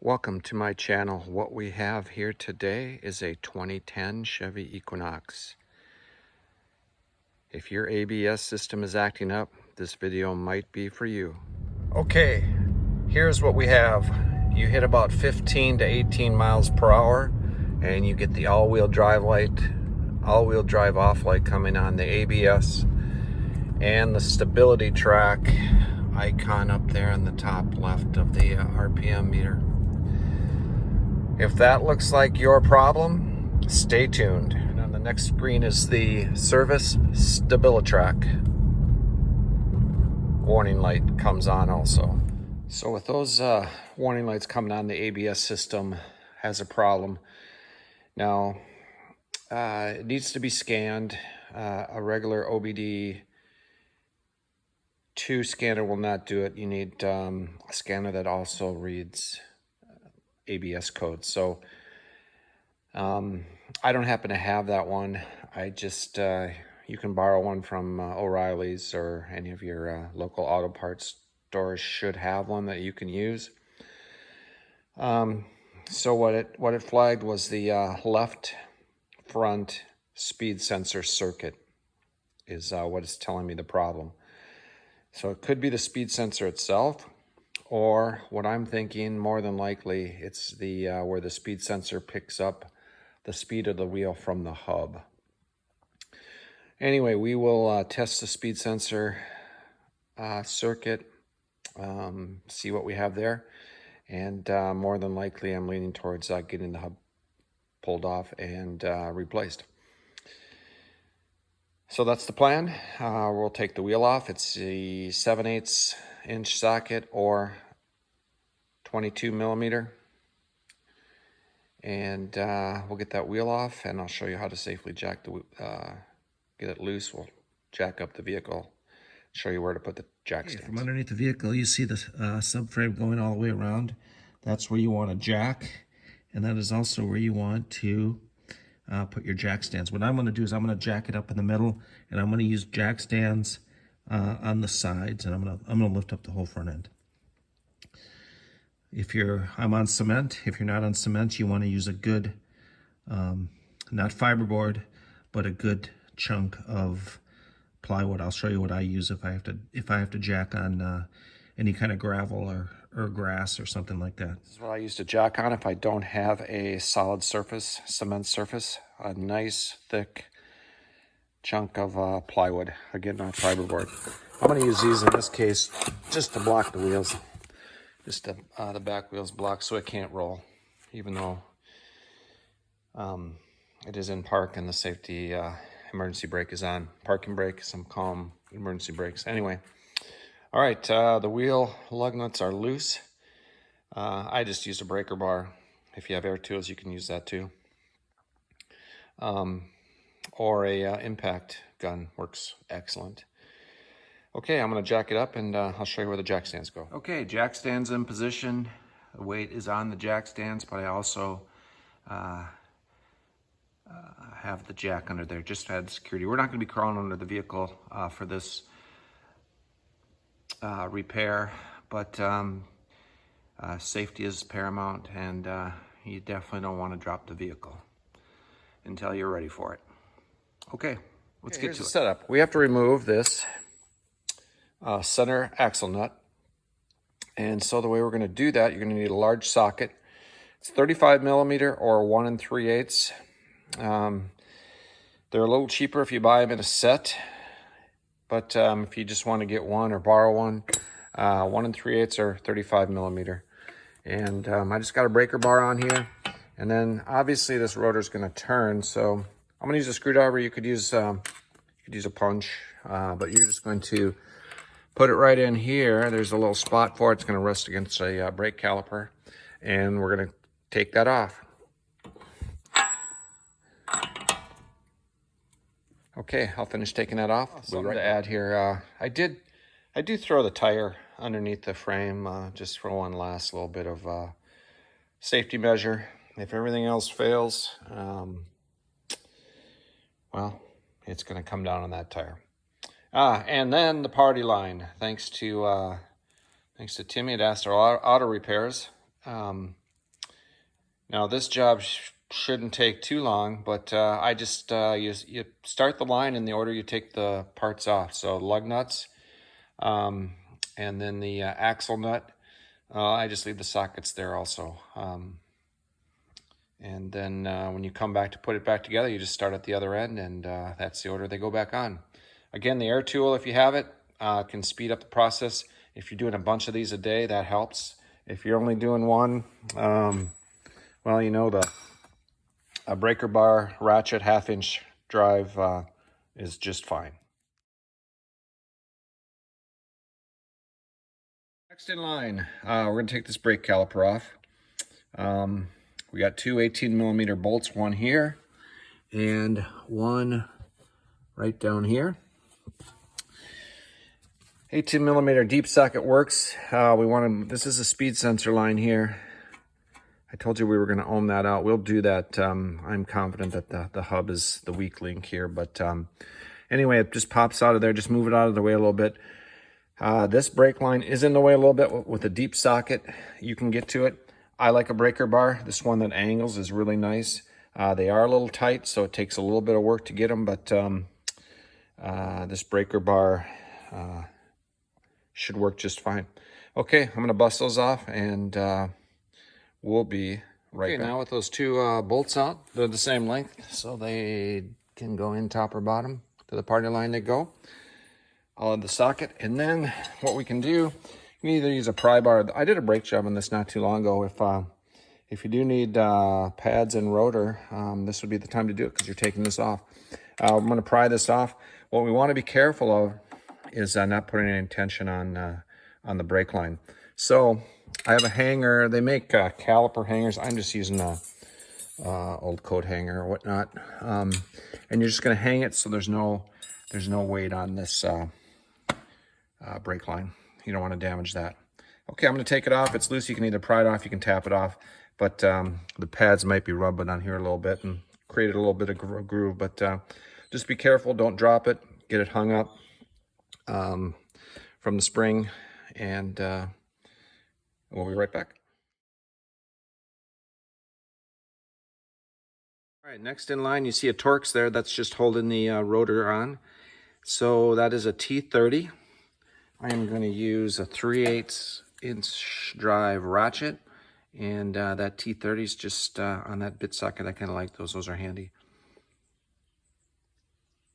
Welcome to my channel. What we have here today is a 2010 Chevy Equinox. If your ABS system is acting up, this video might be for you. Okay, here's what we have. You hit about 15 to 18 miles per hour and you get the all-wheel drive off light coming on the ABS and the Stabilitrak icon up there in the top left of the RPM meter. If that looks like your problem, stay tuned. And on the next screen is the service Stabilitrak warning light comes on also. So with those warning lights coming on, the ABS system has a problem. Now, it needs to be scanned. A regular OBD2 scanner will not do it. You need a scanner that also reads ABS codes. So I don't happen to have that one. I just, you can borrow one from O'Reilly's or any of your local auto parts stores should have one that you can use. So what it flagged was the left front speed sensor circuit is what is telling me the problem. So it could be the speed sensor itself, or what I'm thinking, more than likely, it's the where the speed sensor picks up the speed of the wheel from the hub. Anyway, we will test the speed sensor circuit, see what we have there, and more than likely I'm leaning towards getting the hub pulled off and replaced. So that's the plan. We'll take the wheel off. It's the 7/8 inch socket or 22 millimeter, and we'll get that wheel off and I'll show you how to safely jack the get it loose. We'll jack up the vehicle, show you where to put the jack stands. From underneath the vehicle you see the subframe going all the way around. That's where you want to jack, and that is also where you want to put your jack stands. What I'm going to do is I'm going to jack it up in the middle, and I'm going to use jack stands on the sides, and I'm going to lift up the whole front end. I'm on cement. If you're not on cement, you want to use a good, not fiberboard, but a good chunk of plywood. I'll show you what I use if I have to jack on any kind of gravel or grass or something like that. This is what I use to jack on if I don't have a solid surface, cement surface, a nice thick chunk of plywood, again, not fiberboard. I'm going to use these in this case just to block the wheels, just to, the back wheels blocked so it can't roll, even though it is in park and the safety emergency brake is on. Parking brake, some calm emergency brakes. Anyway, all right, the wheel lug nuts are loose. I just used a breaker bar. If you have air tools, you can use that too. Or a impact gun works excellent. Okay, I'm going to jack it up and I'll show you where the jack stands go. Okay, jack stands in position. The weight is on the jack stands, but I also have the jack under there just to add security. We're not going to be crawling under the vehicle for this repair, but safety is paramount, and you definitely don't want to drop the vehicle until you're ready for it. Okay, let's get to it. Setup. We have to remove this center axle nut, and so the way we're going to do that, you're going to need a large socket. It's 35 millimeter or 1 3/8. They're a little cheaper if you buy them in a set, but if you just want to get one or borrow one, 1 3/8 or 35 millimeter. And I just got a breaker bar on here, and then obviously this rotor is going to turn, so I'm going to use a screwdriver. You could use a punch, but you're just going to put it right in here. There's a little spot for it. It's going to rest against a brake caliper, and we're going to take that off. Okay, I'll finish taking that off. Something to add here. I do throw the tire underneath the frame just for one last little bit of safety measure. If everything else fails, well, it's going to come down on that tire. And then the party line. Thanks to Timmy at Auto Repairs. Now this job shouldn't take too long, but I just, you start the line in the order you take the parts off. So lug nuts, and then the axle nut. I just leave the sockets there also. And then when you come back to put it back together, you just start at the other end, and that's the order they go back on. Again, the air tool, if you have it, can speed up the process. If you're doing a bunch of these a day, that helps. If you're only doing one, well, you know, a breaker bar ratchet 1/2-inch drive is just fine. Next in line, we're going to take this brake caliper off. We got two 18mm bolts, one here and one right down here. 18mm deep socket works. This is a speed sensor line here. I told you we were going to ohm that out. We'll do that. I'm confident that the hub is the weak link here, but anyway, it just pops out of there. Just move it out of the way a little bit. This brake line is in the way a little bit. With a deep socket, you can get to it. I like a breaker bar. This one that angles is really nice. They are a little tight, so it takes a little bit of work to get them, but this breaker bar should work just fine. Okay, I'm going to bust those off, and we'll be right back. Now with those two bolts out, they're the same length, so they can go in top or bottom. To the party line they go. I'll add the socket, and then what we can do, you can either use a pry bar. I did a brake job on this not too long ago. If you do need pads and rotor, this would be the time to do it because you're taking this off. I'm going to pry this off. What we want to be careful of is not putting any tension on the brake line. So I have a hanger. They make caliper hangers. I'm just using a old coat hanger or whatnot. And you're just going to hang it so there's no weight on this brake line. You don't want to damage that. Okay, I'm going to take it off. It's loose. You can either pry it off, you can tap it off, but the pads might be rubbing on here a little bit and create a little bit of groove, but just be careful. Don't drop it. Get it hung up from the spring, and we'll be right back. All right, next in line, you see a Torx there. That's just holding the rotor on. So that is a T30. I am going to use a 3/8" drive ratchet, and that T30 is just on that bit socket. I kind of like those. Those are handy.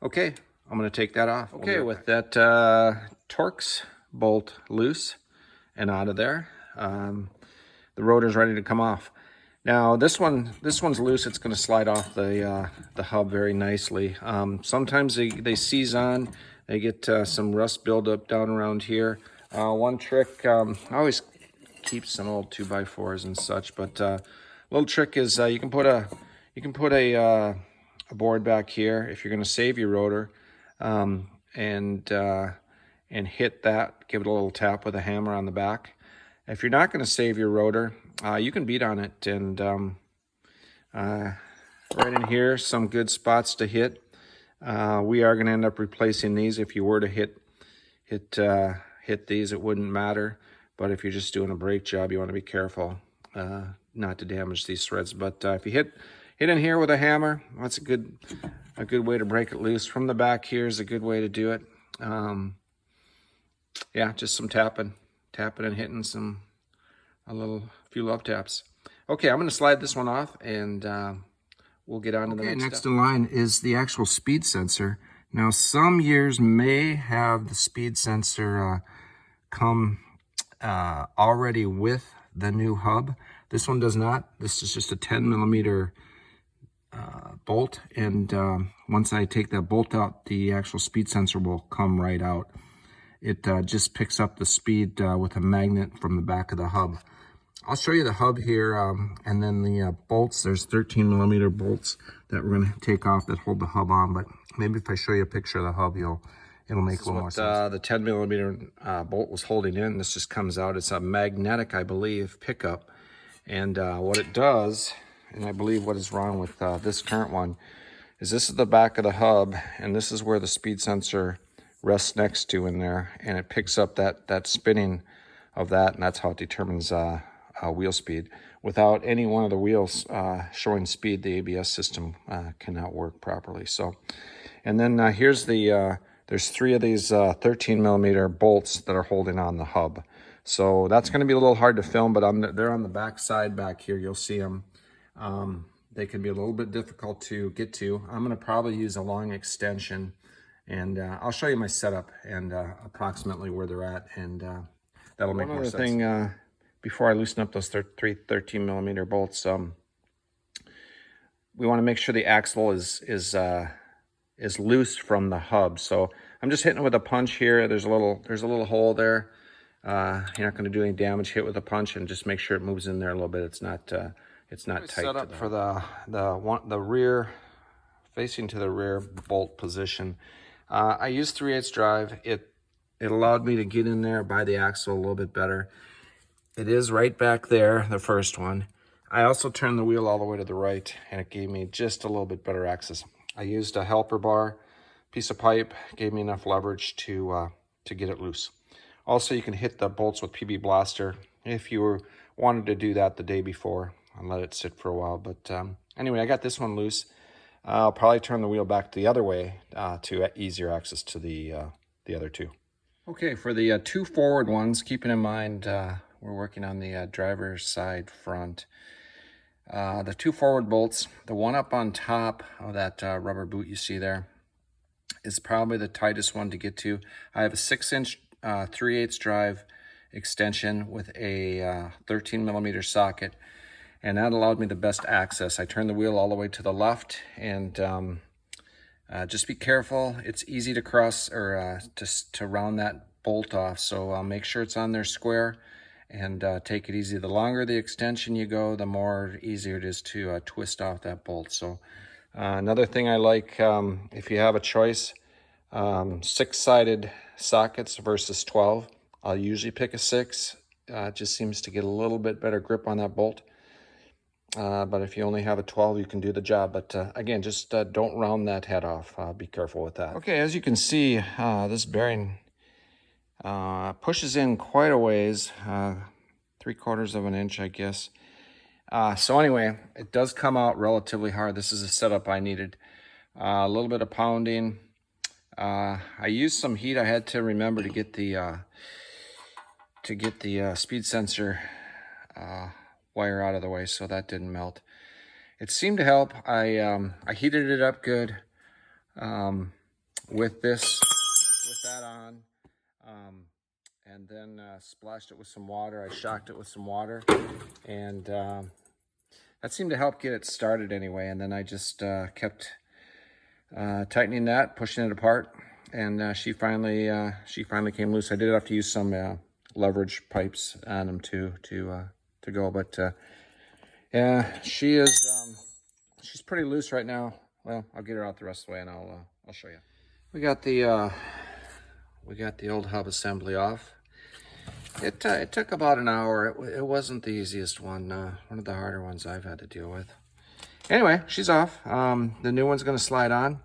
Okay, I'm going to take that off. Okay, with that Torx bolt loose and out of there, the rotor's ready to come off. Now this one's loose. It's going to slide off the hub very nicely. Sometimes they seize on. They get some rust buildup down around here. One trick, I always keep some old 2x4s and such, but little trick is you can put a board back here if you're going to save your rotor, and hit that. Give it a little tap with a hammer on the back. If you're not going to save your rotor, you can beat on it, and right in here, some good spots to hit. We are going to end up replacing these. If you were to hit these, it wouldn't matter. But if you're just doing a brake job, you want to be careful not to damage these threads. But if you hit in here with a hammer, that's a good way to break it loose. From the back here is a good way to do it. Yeah, just some tapping and hitting a few love taps. Okay, I'm going to slide this one off, and we'll get on to the next step. In line is the actual speed sensor. Now, some years may have the speed sensor come already with the new hub. This one does not. This is just a 10mm bolt, and once I take that bolt out, the actual speed sensor will come right out. It just picks up the speed with a magnet from the back of the hub. I'll show you the hub here, and then the bolts. There's 13mm bolts that we're going to take off that hold the hub on, but maybe if I show you a picture of the hub, it'll make a little more sense. The 10mm bolt was holding in. This just comes out. It's a magnetic, I believe, pickup, and what it does, and I believe what is wrong with this current one, is this is the back of the hub, and this is where the speed sensor rests next to in there, and it picks up that spinning of that, and that's how it determines a wheel speed. Without any one of the wheels showing speed, the ABS system cannot work properly. So, and then here's the, there's 3 of these 13 millimeter bolts that are holding on the hub. So that's going to be a little hard to film, but they're on the back side back here. You'll see them. They can be a little bit difficult to get to. I'm going to probably use a long extension, and I'll show you my setup and approximately where they're at, and that'll make more sense. One other thing, before I loosen up those 13 millimeter bolts, we want to make sure the axle is loose from the hub. So I'm just hitting it with a punch here. There's a little hole there. You're not going to do any damage. Hit with a punch and just make sure it moves in there a little bit. It's not tight. Set up for the rear, facing to the rear bolt position. I used 3/8 drive. It allowed me to get in there by the axle a little bit better. It is right back there, the first one. I also turned the wheel all the way to the right, and it gave me just a little bit better access. I used a helper bar, piece of pipe, gave me enough leverage to get it loose. Also, you can hit the bolts with PB Blaster if you wanted to do that the day before and let it sit for a while. But anyway, I got this one loose. I'll probably turn the wheel back the other way to easier access to the other 2. Okay, for the 2 forward ones, keeping in mind we're working on the driver's side front. The 2 forward bolts, the one up on top of that rubber boot you see there is probably the tightest one to get to. I have a 6-inch 3/8 drive extension with a 13 millimeter socket, and that allowed me the best access. I turned the wheel all the way to the left, and just be careful. It's easy to cross or to round that bolt off, so make sure it's on there square and take it easy. The longer the extension you go, the more easier it is to twist off that bolt. So another thing I like, if you have a choice, 6-sided sockets versus 12. I'll usually pick a 6. It just seems to get a little bit better grip on that bolt. But if you only have a 12, you can do the job. But again, just don't round that head off. Be careful with that. Okay, as you can see, this bearing pushes in quite a ways, 3/4 of an inch, I guess. So anyway, it does come out relatively hard. This is a setup I needed. A little bit of pounding. I used some heat. I had to remember to get the speed sensor wire out of the way, so that didn't melt. It seemed to help. I heated it up good with that on, and then splashed it with some water. I shocked it with some water, and that seemed to help get it started anyway. And then I just kept tightening that, pushing it apart, and she finally came loose. I did have to use some leverage pipes on them to go, but yeah, she's pretty loose right now. Well, I'll get her out the rest of the way, and I'll show you. We got the old hub assembly off. It took about an hour. It wasn't the easiest one. One of the harder ones I've had to deal with. Anyway, she's off. The new one's going to slide on.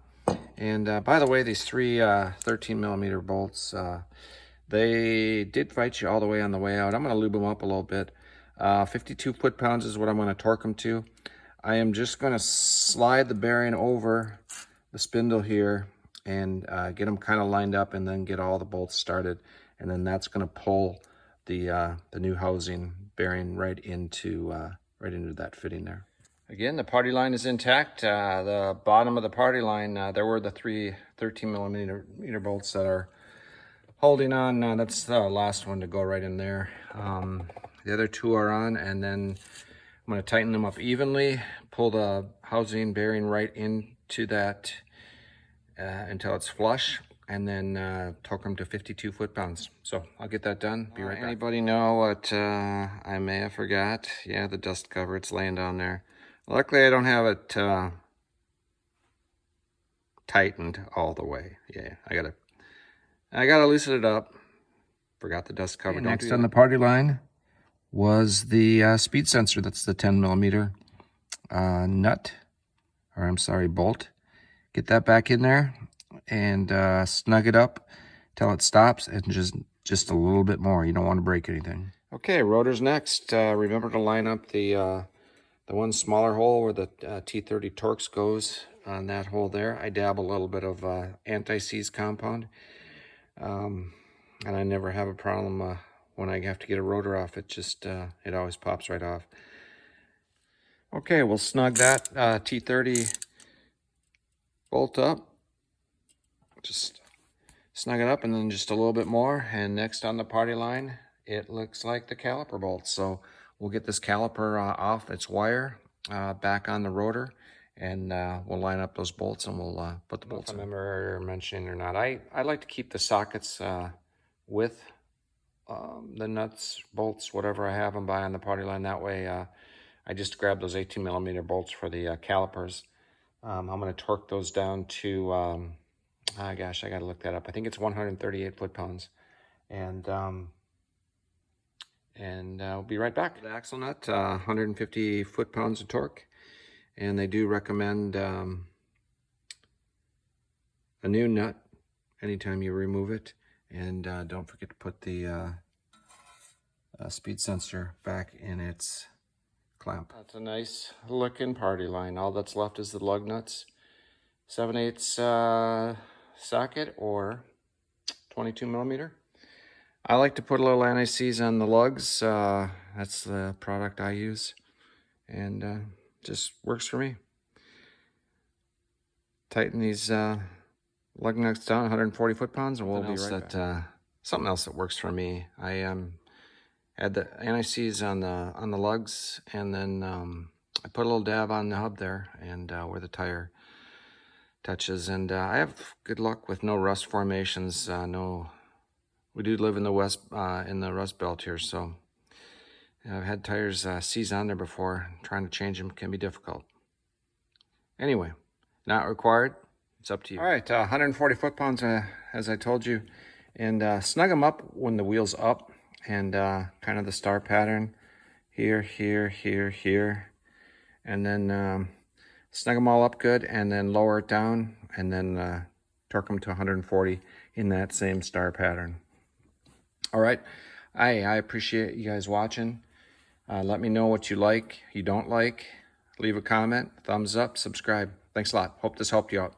And by the way, these 3 13 millimeter bolts, they did fight you all the way on the way out. I'm going to lube them up a little bit. 52 foot-pounds is what I'm going to torque them to. I am just going to slide the bearing over the spindle here and get them kind of lined up, and then get all the bolts started. And then that's going to pull the new housing bearing right into that fitting there. Again, the party line is intact. The bottom of the party line, there were the 3 13 millimeter bolts that are holding on. That's the last one to go right in there. The other 2 are on, and then I'm going to tighten them up evenly, pull the housing bearing right into that until it's flush, and then torque them to 52 foot-pounds. So I'll get that done. Be right back. Anybody know what I may have forgot? Yeah, the dust cover, it's laying down there. Luckily, I don't have it tightened all the way. Yeah, I gotta loosen it up. Forgot the dust cover. Okay, next on the party line was the speed sensor. That's the 10 millimeter bolt. Get that back in there and snug it up till it stops, and just a little bit more. You don't want to break anything. Okay, rotors next. Remember to line up the one smaller hole where the T30 Torx goes on that hole there. I dab a little bit of anti-seize compound, and I never have a problem when I have to get a rotor off. It just, it always pops right off. Okay, we'll snug that T30 bolt up. Just snug it up and then just a little bit more. And next on the party line, it looks like the caliper bolts. So we'll get this caliper off its wire, back on the rotor, and we'll line up those bolts and we'll put the bolts in. I remember mentioning or not, I like to keep the sockets with the nuts, bolts, whatever I have them by on the party line. That way I just grab those 18mm bolts for the calipers. I'm going to torque those down to, gosh, I got to look that up. I think it's 138 foot-pounds. And I'll be right back. The axle nut, 150 foot-pounds of torque. And they do recommend a new nut anytime you remove it. And don't forget to put the speed sensor back in its clamp. That's a nice looking party line. All that's left is the lug nuts. 7/8 socket or 22mm. I like to put a little anti-seize on the lugs. That's the product I use, and just works for me. Tighten these lug nuts down, 140 foot-pounds, and we'll be right back. Something else that works for me. I add the anti-seize on the lugs, and then I put a little dab on the hub there, and where the tire touches, and I have good luck with no rust formations. We do live in the Rust Belt here, so I've had tires seize on there before. Trying to change them can be difficult. Anyway, not required. It's up to you. All right, 140 foot-pounds, as I told you, and snug them up when the wheel's up, and kind of the star pattern here, here, here, here, and then snug them all up good, and then lower it down, and then torque them to 140 in that same star pattern. All right, I appreciate you guys watching. Let me know what you like, you don't like. Leave a comment, thumbs up, subscribe. Thanks a lot. Hope this helped you out.